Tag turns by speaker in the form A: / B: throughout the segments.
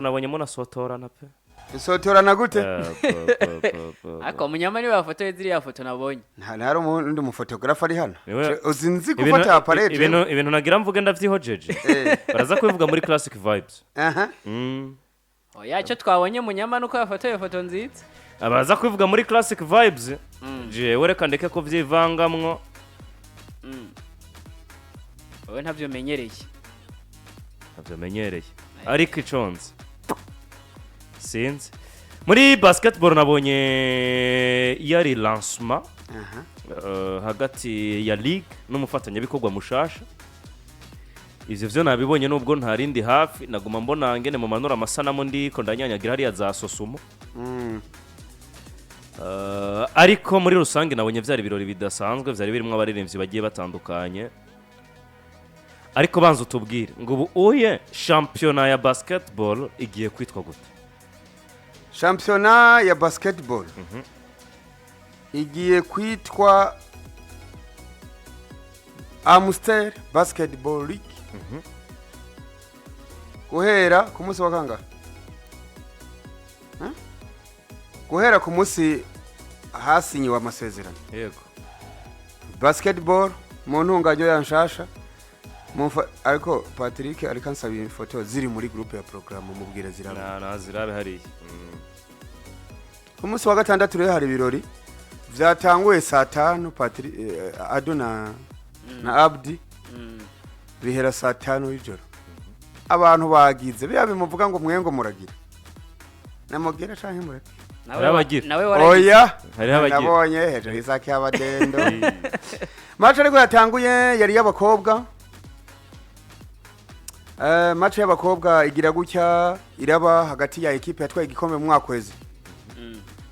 A: nabonyemo na sotorana pe
B: isotorana gute
C: ako munyama niwe wafotoye ziriya foto nabonye
B: ntari undi mufotographer ari hano uzinzi gufata aparete
A: ibintu nagira mvuge ndavyihojeje baraza kubivuga muri classic vibes
C: oya cyo twabonye munyama nuko yafotoye foto nziza
A: abaza kubivuga muri classic vibes jewe reka ndeke ko vyivangamwo
C: wowe ntavyo menyereye
A: ariko iconze sinzi muri basketball nabonye yari lancement hagati ya league n'umufatanyabikorwa mushasha ivyo vyo nabibonye nubwo ntarindi hafi naguma mbona ngene mu manura amasanamu ndiko ndanyanyagira hariya za Sosumo ariko muri rusange nabonye vyari birori bidasanzwe vyari birimo abaririmbyi bagiye batandukanye ariko banza utubwire ngo ubu uye championnat ya basketball igiye kwitwa gute
B: championnat ya basketball igiye kwitwa Amstel Basketball League guhera ku munsi wa kangahe guhera ku munsi hasinyiwe amasezerano
A: yego
B: basketball mu ntunganyo yanshasha ariko Patrick ari kansabira ifoto ziri muri groupe ya programme mubwire zirabe
A: na zirabe hari
B: ku munsi wa gatandatu rero hari birori vyatanguye saa 5 Patrick Adona na Abdi bihera saa 5 y'ijoro abantu bagize bimuvuga ngo mwengo muragira namugera canke mureke
C: nawe
B: oya nabonye hejuru isaki abadendo match ariko yatanguye yari y'abakobwa match y'abakobwa igira gutya iraba hagati ya equipe yatwaye igikombe mu mwakwezi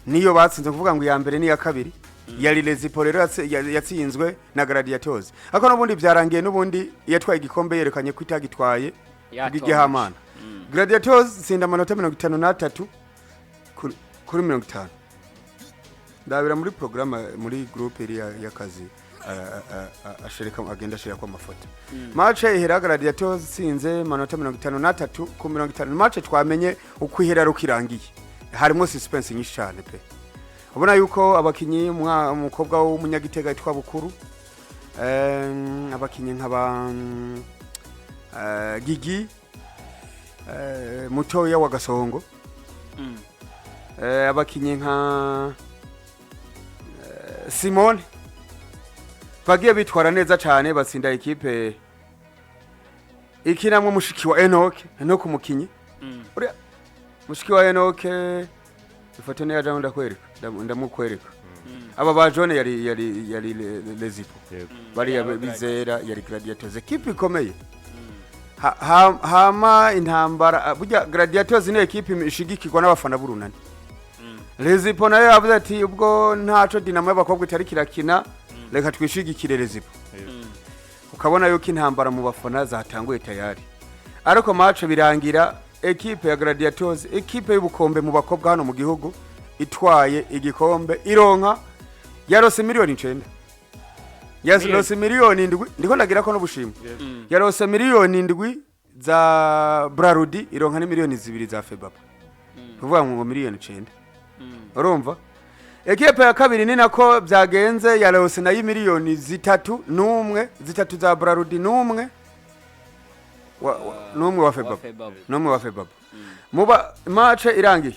B: niyo batsinze kuvuga ngo ya mbere ni ya kabiri yari Lezipo rero yatsinzwe na Gladiators ako nubundi byarangiye nubundi yatwaye igikombe yerekanye ko itagitwaye bw'igihamana Gladiators tsinda amanota 53 kuri 50 ndabira muri programme muri groupe iri y'akazi ashirika agenda ashira kwa mafoto match ihera Gladiators tsinze amanota 53 ku 50 match twamenye uko ihera rukirangiye harimo suspense nyinshi cyane pe ubona yuko abakinyi umukobwa w'umunyagitega yitwa Bukuru abakinyi nk'aba Gigi mutoya wa Gasongo abakinyi nka Simone bagiye bitwara neza cyane batsinda equipe ikinamwe mushiki wa Enoch no kumukinyi uriya mushiki wa Enoch ifoto ne yaje ndamukwereka aba ba Jone yari Lezipo bari bizera yari Gladiators equipe ikomeye hama intambara burya Gladiators ni equipe ishigikirwa n'abafana burunani Lezipo nayo yavuze ati ubwo ntaco Dinamo y'abakobwa itari kirakina reka twishigikire Lezipo ukabona yuko intambara mu bafana zatanguye tayari ariko match birangira equipe ya Gladiators equipe y'ubukombe mu bakobwa hano mu gihugu itwaye igikombe ironka yarose miliyoni 9 yarose miliyoni 7 ndiko ndagira ko no bushimwe yarose miliyoni 7 za Brarudi ironka ni miliyoni 2 za Febabu kuvuga ngo miliyoni 9 urumva equipe ya kabiri ni nako byagenze yarose nayo miliyoni 3 za Brarudi numwe wa Febabu muba match irangiye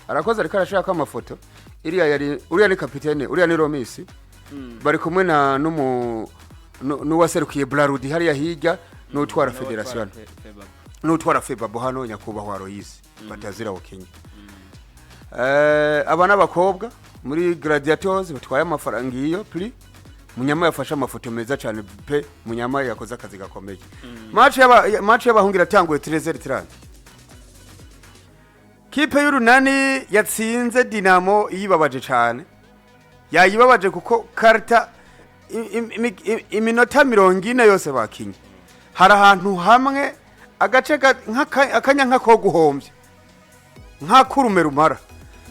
B: arakoze ariko arashaka amafoto uriya ni kapitene uriya ni Romisi bari kumwe na n'uwaserukiye Brarudi hariya hirya n'utwara federation n'utwara Febabu hano nyakubahwa Royisi batazira Kenya abana abakobwa muri Gladiators batwaye amafaranga iyo pli Munyama yafashe amafoto meza cyane pe Munyama yakoze akazi gakomeye match y'abahungira tanguye 13:30 kipe y'urunani yatsinze Dinamo yibabaje cyane yayibabaje kuko karta iminota 40 yose bakinye hari ahantu hamwe agace akanya nkako guhombya nka kurume rumara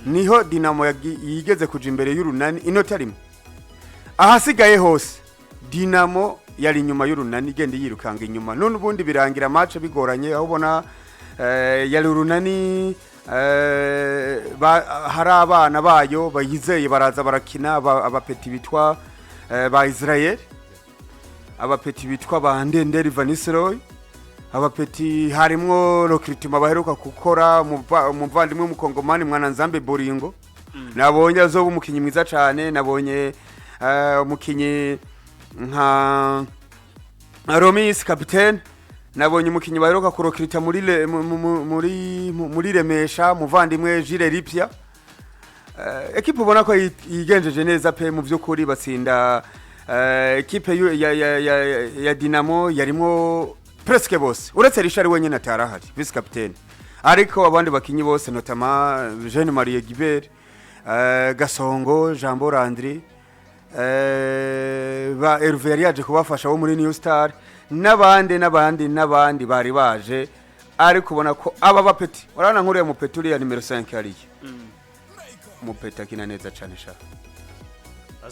B: niho Dinamo yigeze kuja imbere y'urunani inota rimwe ahasigaye hose Dinamo yari inyuma y'urunani igende yirukanga inyuma none ubundi birangira match bigoranye aho ubona yari urunani hari abana bayo bayizeye baraza barakina abapeti bitwa ba Israel, abapeti bitwa ba Ndenderi Vanisroy, abapeti harimwo recruitment baheruka gukora umuvandimwe w'umukongomani Mwananzambe Boringo, nabonye azoba umukinyi mwiza cyane, nabonye umukinyi nka Romis capitaine, nabonye umukinyi baheruka kurokirita muri Remesha muvandimwe Jire Ripia. Ekipe ubona ko yigenjeje neza pe mu by'ukuri batsinda ekipe ya Dinamo yarimo presque bose uretse Richard wenyine atarahari vice capitaine, ariko abandi bakinyi bose notamment Jean Marie Gibert, Gasongo, Jambo Landry, ba Hervé yari yaje kubafasha wo muri Newstar n'abandi bari baje, ariko ubona ko aba bapeti urana nkuriye mupeti uriya nimero 5 ariye mupeti akina neza cyane sha.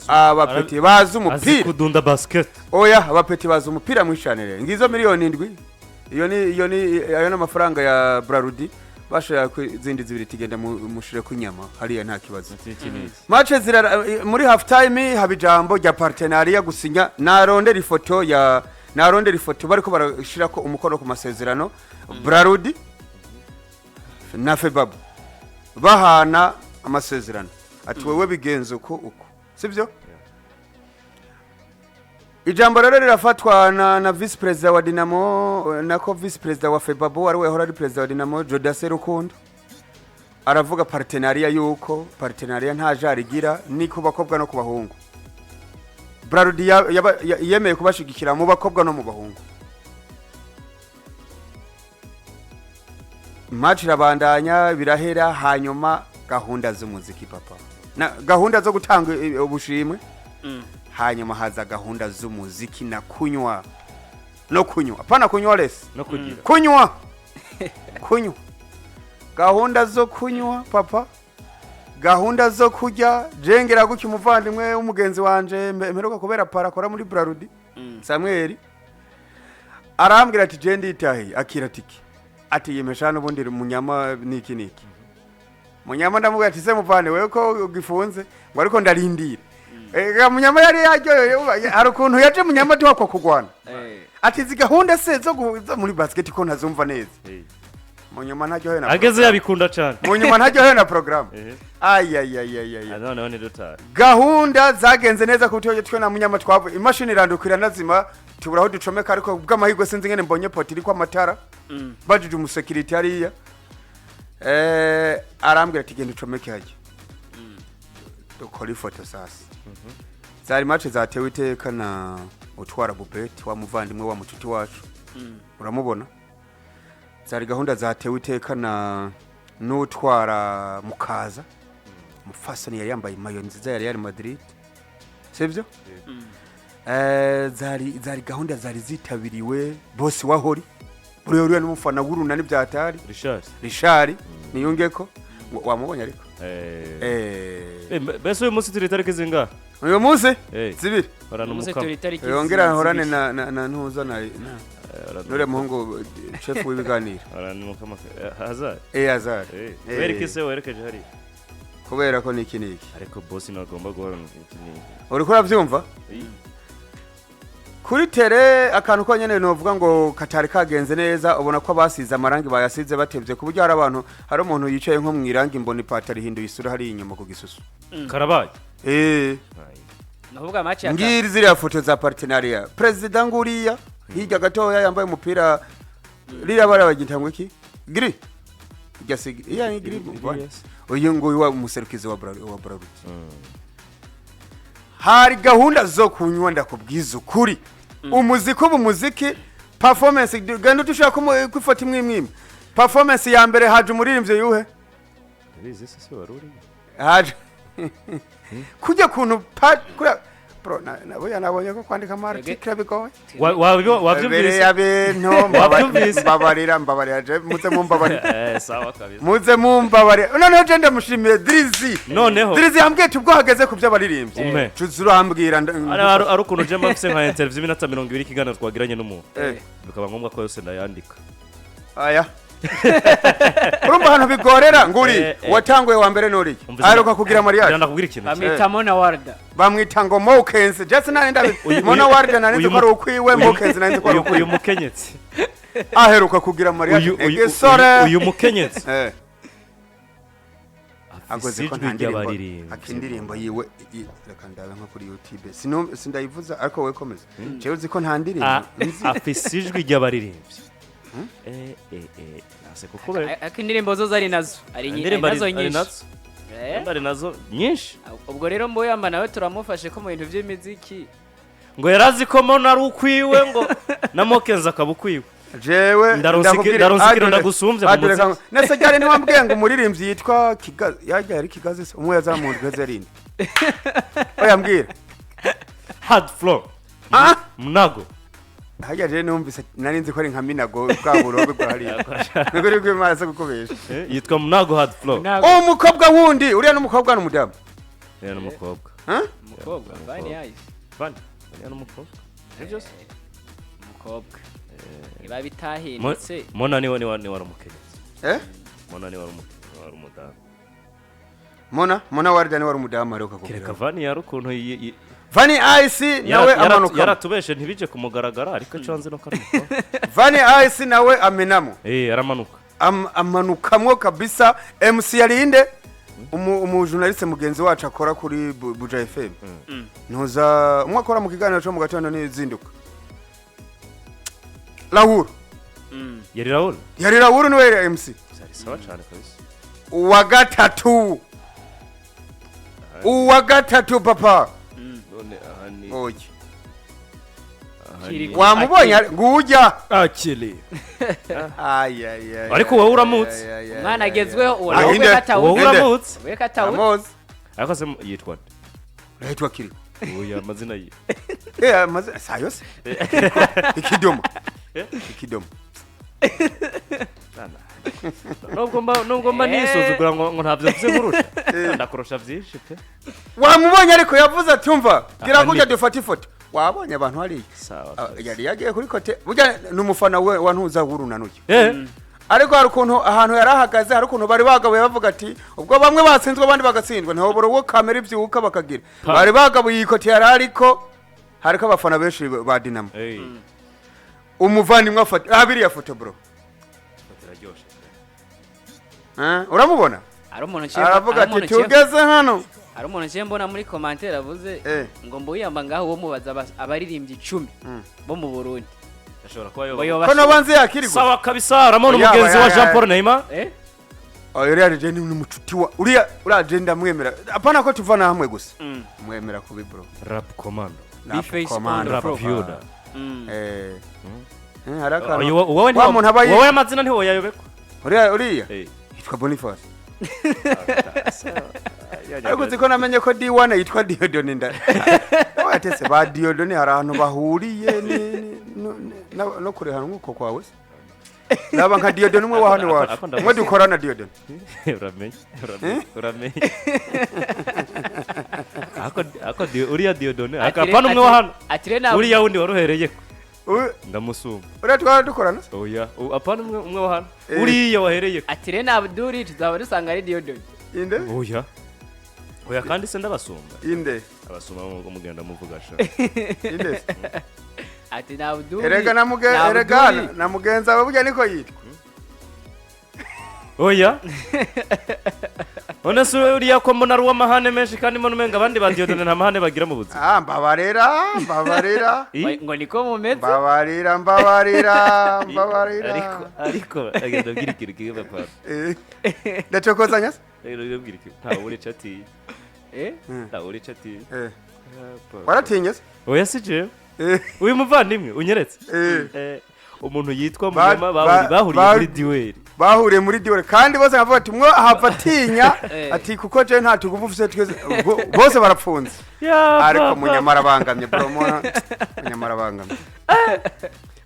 B: Abapeti bazi umupira
A: azikudunda basket.
B: Oya abapeti bazi umupira mwishanire ngizo miliyoni 7 iyo ni ayo n'amafaranga ya Brarudi bashaka izindi zibiri tigenda mushire kunyama hariya nta kibazo. Match zira muri half time habijambo rya partenariat gusinya narondera ifoto bariko barashira ko umukono ku masezerano Brarudi na Febabu bahana amasezerano ati wewe bigenzo uko sivyo. Ijambo rero rirafatwa na vice president wa Dinamo nako vice president wa Febabu ari we hora ari president wa Dinamo Jodase Rukundo, aravuga partenariat yuko partenariat nta jarigira ni ku bakobwa no ku bahungu. Brarudi yemeye kubashigikira mu bakobwa no mu bahungu. Match irabandanya birahera, hanyuma gahunda z'umuziki papa na gahunda zo gutanga ubushimwe, hanyuma haza gahunda z'umuziki na kunywa apana kunywa less
A: no kugira
B: kunywa gahunda zo kunywa papa, gahunda zo kujya jengera guki umuvandimwe w'umugenzi wanje mperuka kubera parakora muri Brarudi Samuel arambwira ati je nditahi akira tiki ati yemeshana ubundi munyama niki munyama ndamubwira ati se muvane wewe ko ugifunze ngo ariko ndarindira munyama yari yaryoye hari ukuntu yaje munyama ati wako kugwana ati zigahunda se zo muri basket ko ntazumva neza munyuma ntajyohe na
A: ageze yabikunda cyane
B: munyuma ntajyohe na program
A: none dutara
B: gahunda zagenze neza ku tyo twe na munyama twavu imashini irandukira nazima tuburaho ducomeka, ariko bw'amahirwe sinzi ngene mbonye potiri kwa matara bajije umusekirite hariya arambwira ati genda ucomeke haje dukora ifoto sasa. Zari match zatewe iteka na utwara Bubet wa muvandimwe wa mucuti wacu uramubona. Zari gahunda zatewe iteka na n'utwara Mukaza mufasoni yambaye mayo nziza ya Real Madrid sivyo. Zari gahunda zari zitabiriwe boss wa Hori uriya n'umufana w'urunani byatari Richard niyungeko wamubonye ariko
A: bese uyu munsi turi tariki zinga
B: uyu munsi zibiri yongera horane na ntuza na nure muhungu chef w'ibiganiro
A: Hazard
B: Hazard
A: wereke se werekeje hari
B: kubera ko niki
A: ariko boss nagomba guhorana iki
B: uri kora byumva kuri tere akantu ko nyene novuga ngo katari kagenze neza, ubona ko basize amarangi bayasize batevye ku buryo hari abantu hari umuntu yicaye nko mwirangi mbona ipatari hinduye isura hari inyuma ku gisusu
A: karabaye
C: navuga match ya
B: ngiri ziriya foto za partenariat president nguriya hirya gatoya yambaye umupira ririya bara bagitangwe iki giri gasigi ya giri uyu nguyu wa umuserukizi wa Brarudi hari gahunda zo kunywa ndakubwiza ukuri umuziki performance ganda tushaka kwifata imwe performance ya mbere haje umuririmbye yuhe
A: bize se waruri
B: haje kujya kuntu bro nabonye ko kwandika article bigoye
A: wabyumvise
B: yabento mbabarira je muze mumbabarira
A: sawa kabisa
B: muze mumbabarira noneho je ndamushimiye Drizzy yambwiye tubwo hageze ku by'abaririmbyi tuzurambwira
A: ari ukuntu je mbafise nka interview iminota 20 ikiganiro twagiranye n'umuntu bikaba ngombwa ko yose ndayandika
B: aya urumva ahantu bigorera nguri watanguye wa mbere nuri aheruka kugira mariage
A: ndakubwira ikintu
C: bamwita Mona Warda
B: bamwita ngo Mokenzi just nani Mona Warda nani ko ari ukwiwe Mokenzi nani ko ari ukwiwe
A: uyu mukenyetsi
B: aheruka kugira mariage egesore
A: uyu mukenyetsi
B: agoze ko ntandirimbo yiwe reka ndabe nko kuri YouTube sindayivuza ariko we komeza jewe uzi ko ntandirimbo
A: afise ijwi ry'abaririmbyi nase kuko
C: akindirimbo zo zari nazo ari nazo nyinshi
A: ari nazo nyinshi
C: ubwo rero mboyamba nawe turamufashe ko mu bintu by'imiziki
A: ngo yarazi ko Mona ari ukwiwe ngo na Mokenzi akabukwiwe
B: jewe
A: ndaronsikiro ndagusumbye mu muziki
B: nese cyane ni wambwiye ngo umuririmbyi yitwa Kigazi yajya ari Kigazi se umwe yazamuye gazerinde oya mbwira
A: hard floor Mnago
B: hajya je numvise nari nzi ko ari nka Minago bwa burobe bwa hariya niko uri kwimara gukubesha
A: yitwa Mnago hard floor
B: umukobwa wundi uriya n'umukobwa n'umudamu
A: uriya n'umukobwa
C: umukobwa bani yayi
A: bani uriya n'umukobwa nibyo
C: umukobwa iba bitahindutse
A: Mona ni wari umukenyezi Mona ni wari umudamu
B: Mona Warda ni wari umudamu aheruka kugira
A: kereka Vani yari ukuntu
B: Vani Ice nawe amanuka
A: yaratubeshe ntibije kumugaragara ariko canze no karamuka
B: Vani Ice nawe amenamo
A: aramanuka
B: amanukamwo kabisa MC yarinde umujournaliste mugenzi wacu akora kuri Buja FM ntuza umwe akora mu kiganiro cyo mu gatondo n'izinduka Rahul yari Rahul niwe MC
A: sawa cyane kabisa
B: uwa gatatu papa
A: none ahani
B: oje wamubonye ngujya
A: akili
B: ariko
A: wowe uramutse
C: mwana agezweho
A: wowe uramutse
C: we katawe
A: ariko se yitwa
B: yitwa kiri
A: oya amazina ye
B: amazina sayose ikidomo
A: nubwo mba nisuzugura ngo ntabyo mvuze nkurusha ndakurusha byinshi pe
B: wamubonye ariko yavuze ati umva gira kujya dufata ifoto wabonye abantu hariya yari yagiye kuri kote burya n'umufana we wa ntuza wurunanuye ariko hari ukuntu ahantu yari ahagaze hari ukuntu bari bagabuye bavuga ati ubwo bamwe batsinzwe abandi bagatsindwa ntihobora uwo kamera ibyuka bakagira bari bagabuye iyi kote yari ariko hariko abafana benshi ba Dinamo umuvandimwe afata abiriya foto bro uramubona aravuga ati tugeze hano
C: hari umuntu ngiye mbona muri commentaire avuze ngo mbuyamba ngaho wo mubaza abaririmbyi 10 bo mu Burundi
A: ashobora kuba yoba
B: kono banze yakiri
A: sawa kabisa Ramon umugenzi wa Jean Paul Neymar
B: uriya je ni umucuti wa uriya uragenda mwemera apana ko tuvana hamwe gusa mwemera kubi bro
A: rap commando
B: rap
A: viewda
B: haraka
A: wowe amazina ntiwo yayobekwa
B: uriya yitwa Boniface ariko ziko namenye ko D1 yitwa Diodone nda watese ba Diodone hari ahantu bahuriye no kure hano nkuko kwawe naba nka Diodone umwe wa hano wacu mwe dukorana Diodone
A: uramenye ako uriya Diodone akapana umwe wa hano uriya wundi waruhereye ndamusumba
B: uriya twara dukorana
A: oya apana umwe wa hano uriya wahereye
C: Atirena Abduri tuzaba dusanga ari Diodone
B: inde
A: oya kandi se ndabasumba
B: inde
A: abasumba ngo mugenda muvugasha
B: inde
C: ati na Abduri
B: erega na mugenza baburya niko yitwa
A: oya Ona sura uriya ko mbona ruwa mahane menshi kandi mbona umenga abandi ba Diodone nta mahane bagira mu buzima
B: mbabarira
C: ngo niko mumeze
B: mbabarira
A: ariko agenda bwirikira kiba papa
B: ndacokozanya
A: rero bwirikira nta uri chati nta uri chati
B: waratinye
A: oya sije uyu muvandimwe unyeretse umuntu yitwa Munyama bahuriye muri duel
B: bahuriye muri diore kandi bose bavuga ati mwo ahafatinya ati kuko je nta tuguvu ufise twese bose barapfunze ariko Munyamara bangamye promo Munyamara bangamye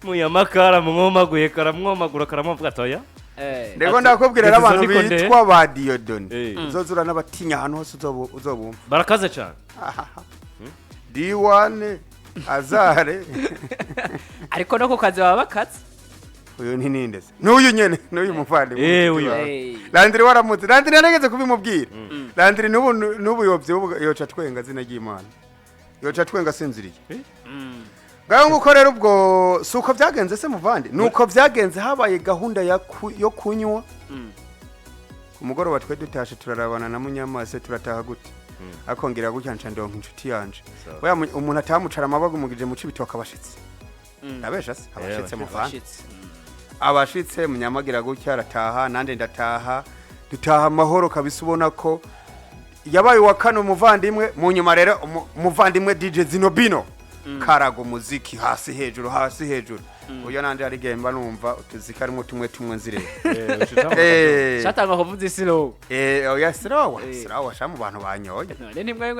A: Munyamakara mwomaguye karamwomagura karamuvuga toya
B: ndego ndakubwira abantu bitwa ba Diodone uzozura n'abatinya hano hose uzobumva
A: barakaze cyane
B: D1 azare
C: ariko no kukazi baba bakatse
B: uyu ni nindeze n'uyu nyene n'uyu muvandimwe
A: uyu
B: Landry waramutse Landry yarageze kubimubwira Landry n'ubu yovye yoca twenga zina ry'Imana yoca twenga sinziriye ngaho nguko rero ubwo suko byagenze se muvandi nuko byagenze habaye gahunda yo kunywa umugoroba twe dutashe turarabana na Munyamase turataha gute akongera gutyanca ndonka inshuti yanje oya umuntu atamucara amabago mugije mu cibitoka abashitsi abesha se abashitse muvandi abashitse Munyamagira gutya arataha nande ndataha dutaha amahoro kabisa ubona ko yabaye wa kane umuvandimwe mu nyuma rero umuvandimwe DJ Zinobino karago muziki hasi hejuru uyo nande ari gemba numva utuzika arimo tumwe nzire
C: shatanga kuvuza slow
B: oya slow shamu bantu banyoye
C: none mwe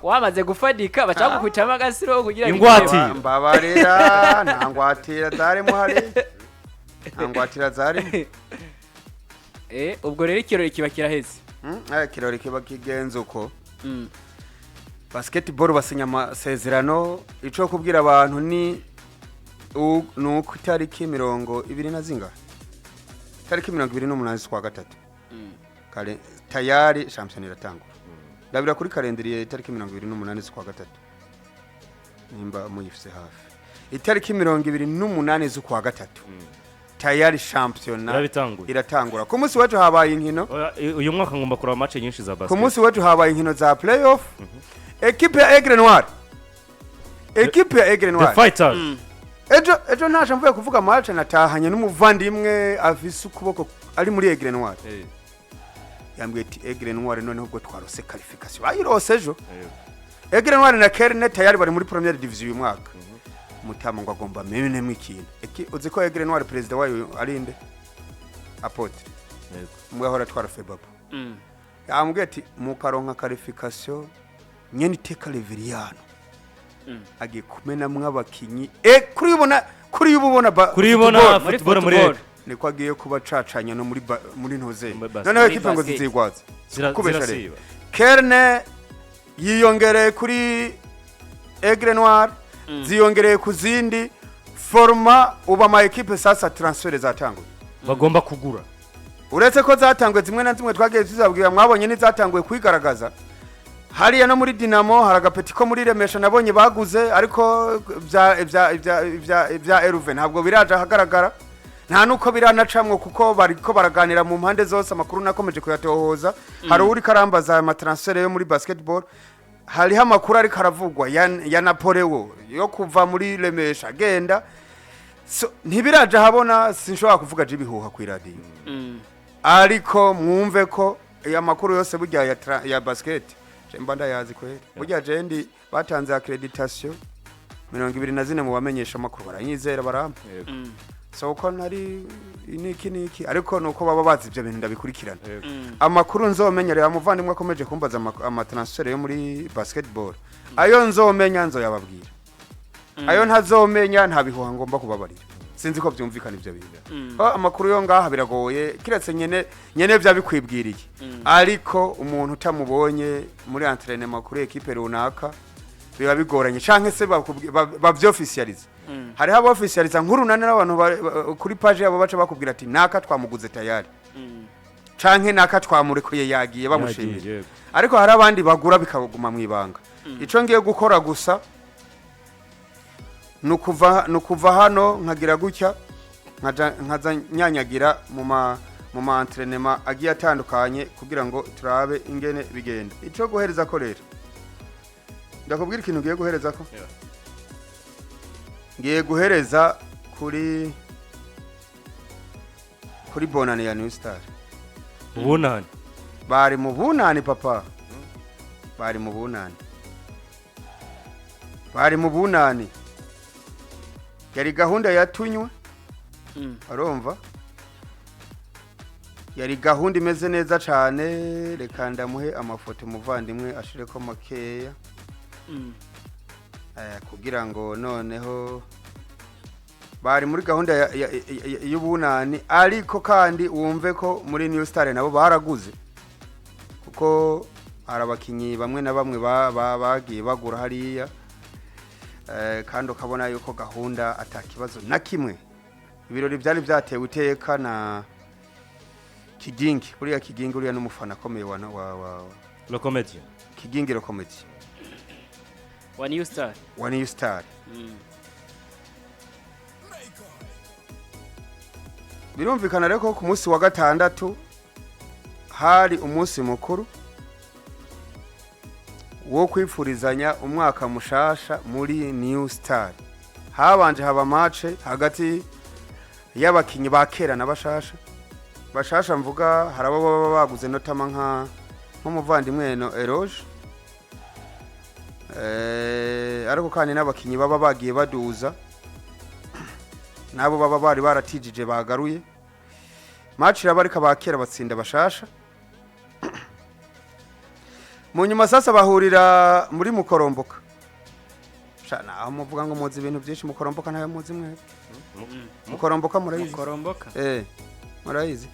C: wamaze gufadika bacaka kukwitama ga slow kugira
A: ingwati
B: mbabarira ntangwatira zarimo hari ntangwatira zarimo
C: ubwo rero ikirori kiba kiraheze
B: ikirori kiba kigenze uko basketball basinya amasezerano ico kubwira abantu ni nuko itariki 20 na zinga itariki 28 z'ukwa gatatu kale tayari champion iratangura ndabira kuri kalendriye itariki 28 z'ukwa gatatu nimba muyifise hafi itariki 28 z'ukwa gatatu tayari champion iratangura ku munsi wacu habaye inkino
A: uyu mwaka ngomba kuraba match nyinshi za basket
B: ku munsi wacu habaye inkino za playoff equipe ya Aigle Noir
A: the fighters
B: ejo ntasha mvuye kuvuga match natahanye n'umuvandimwe afise ukuboko ari muri Aigle Noir yambwiye ati Aigle Noir none ubwo twarose qualification ayirose ejo Aigle Noir na Kerne tayari bari muri première division uyu mwaka mutama ngo agomba mene mw'ikintu uzi ko Aigle Noir president wayo arinde apotre mwahora twara Febabu yambwiye ati mukaronka qualification nyene iteka Leveriano agiye kumena mwabakinyi kuri ubona
A: football muri
B: niko agiye kuba cacanya no muri ntoze noneho ekipe ngo zizigwaza kubesha Kerne yiyongereye kuri Aigle Noir ziyongereye kuzindi forma uba ma ekipe sasa transfer zatanguye
A: bagomba kugura
B: uretse ko zatangwe zimwe na zimwe twagiye tuzabwira mwabonye ni zatanguye kwigaragaza hariya no muri Dinamo haragapeti ko muri Remesha nabonye baguze ariko bya Eruve ntabwo biraje hagaragara nta nuko biranacamwe kuko bariko baraganira mu mpande zose amakuru nakomeje kuyatohoza hari uri karambaza ama transfer yo muri basketball hari amakuru ari karavugwa ya Napoleo yo kuva muri Remesha agenda ntibiraje habona sinshobora kuvuga jibihuha ku radio ariko mwumve ko ya makuru yose burya ya basket Jemba ndayazi kweli. Burya jendi batanze accreditation 24 mu bamenyesha makuru baranyizera barampa. So uko nari niki ariko nuko baba bazi ibyo bintu ndabikurikirana. Amakuru nzomenya rero amuvandimwe akomeje kumbaza ama transfer yo muri basketball. Ayo nzomenya nzoyababwira. Ayo ntazomenya ntabihuha ngomba kubabarira. Sinzi ko byumvikana ibyo bintu. Amakuru yo ngaha biragoye kiretse nyene bya bikwibwiriye. Ariko umuntu utamubonye muri entraînement kuri equipe runaka biba bigoranye canke se bavyofficialize. Hari habo officialize nk'urunane n'abantu kuri page yabo baca bakubwira ati naka twamuguze tayari. Canke naka twamurekuye yagiye bamushimira. Ariko hari abandi bagura bikaguma mwibanga. Ico ngiye gukora gusa nukuva hano nkagira gutya nkaza nyanyagira mu ma entraînement agiye atandukanye kugira ngo turabe ingene bigenda. Ico guhereza ko rero ndakubwira ikintu ngiye guhereza ko ngiye guhereza kuri Bonane ya Newstar.
A: Bonane
B: bari mu Bonane papa bari mu Bonane yari gahunda yatunywe arumva yari gahunda imeze neza cyane reka ndamuhe amafoto muvandimwe ashireko makeya kugira ngo noneho bari muri gahunda y'ubunani ariko kandi wumve ko muri Newstar nabo baraguze kuko arabakinyi bamwe na bamwe bagiye bagura hariya kandi ukabona yuko gahunda atakibazo na kimwe ibirori byari byatewe iteka na Kigingi uriya Kigingi uriya n'umufana akomeye wa
A: Le Comédien
B: Kigingi Le Comédien
C: wa Newstar
B: birumvikana rero ko ku munsi wa gatandatu hari umunsi mukuru wo kwifurizanya umwaka mushasha muri Newstar habanje haba match hagati y'abakinyi ba kera na bashasha mvuga harabo baba baguze notama nk'umuvandimwe no Eroge ariko kandi n'abakinyi baba bagiye baduza nabo baba bari baratijije bagaruye match irabarika bakera batsinda bashasha mu nyuma sasa bahurira muri mukoromboka shana aho muvuga ngo muzi ibintu byinshi mukoromboka ntayo muzi mwe mukoromboka murayizi murayizi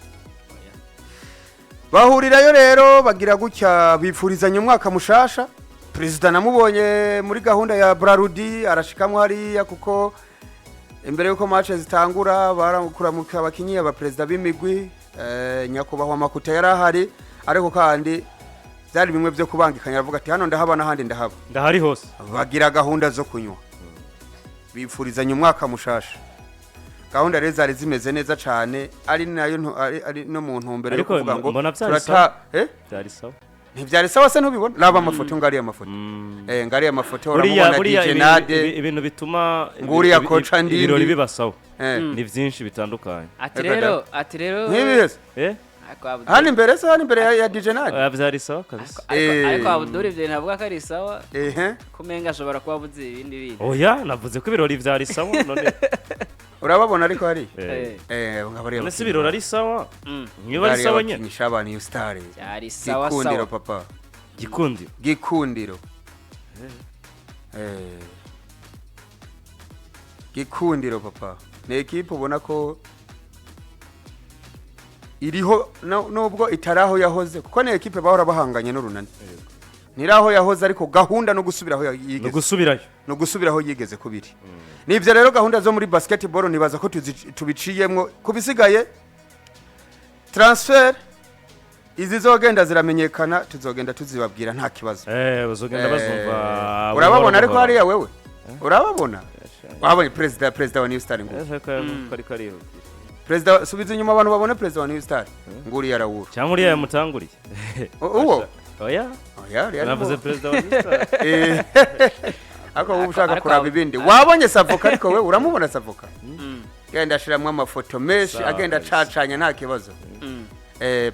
B: bahurirayo rero bagira gutya bifurizanya umwaka mushasha president namubonye muri gahunda ya Brarudi arashikamwe hariya kuko imbere yuko match zitangura barakuramuka abakinyi aba president b'imigwi nyakubahwa Makuta yarahari ariko kandi byari bimwe byo kubangikanya avuga ati hano ndahaba n'ahandi ndahari hose bagira gahunda zo kunywa bifurizanya umwaka mushasha gahunda rero zari zimeze neza cyane ari nayo ari no mu ntumbero yo kuvuga ngo
A: byari sawa
B: ntibyari sawa se ntubibona raba amafoto ngari amafoto ngari amafoto uramubona DJ Nade
A: ibintu bituma
B: nguri ya koca ndindi
A: ibirori bibasawa ni byinshi bitandukanye
C: ati rero
B: nibese hano imbere ya DJ Nade
A: byari sawa kabisa
C: ariko abuduri bye ntavuga ko ari sawa kumenga ashobora kuba avuze ibindi bintu
A: oya navuze ko ibirori byari sawa none
B: urababona ariko hari
A: ngabariya nese ibirori ari sawa niba ari sawa nyine
B: nishaba Newstar
C: byari sawa
B: gikundiro papa gikundiro papa ni equipe ubona ko iriho nubwo itaraho yahoze kuko ni equipe bahora bahanganye n'urunani niraho yahoze ariko gahunda no gusubiraho yigeze no gusubiraho yigeze kubiri nivyo rero gahunda zo muri basketball nibaza ko tubiciyemwo kubisigaye transfer izi zogenda ziramenyekana tuzogenda tuzibabwira nta kibazo
A: bazogenda bazumva
B: urababona ariko hariya wewe urababona wabonye president wa Newstar ngo
A: kari
B: president subiza inyuma abantu babone president wa Newstar nguri yarawura
A: cyangwa uri yamutanguriye
B: uwo
A: oya navuze president wa Newstar ako ubushaka kuraba ibindi wabonye Savoka ariko we uramubona Savoka genda ashiramwe amafoto menshi agenda cacanya nta kibazo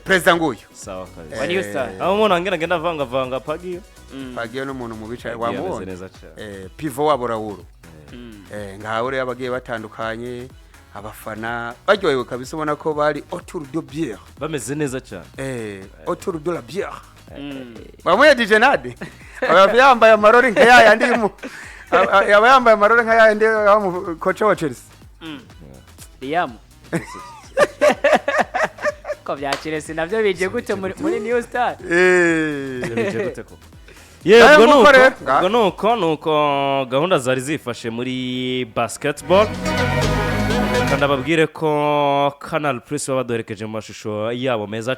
A: president nguyu sawa kabisa wa Newstar aho umuntu ngenda vanga Pajo
B: n'umuntu mu bicaye wamubona pivo wabo rawuru ngaho rero abagiye batandukanye abafana baryohewe kabisa ubona ko bari autour de bière
A: bameze neza cyane
B: autour de la bière bamwe DJ Nade yambaye amarori nka yandi yambaye amarori nka yandi kocha wa Chelsea
C: Liam ko bya Chelsea navyo bije gute muri Newstar
A: bije gute ko yego nuko gahunda zari zifashe muri basketball kandi ababwire ko Canal Plus babadorekeje mu mashusho yabo meza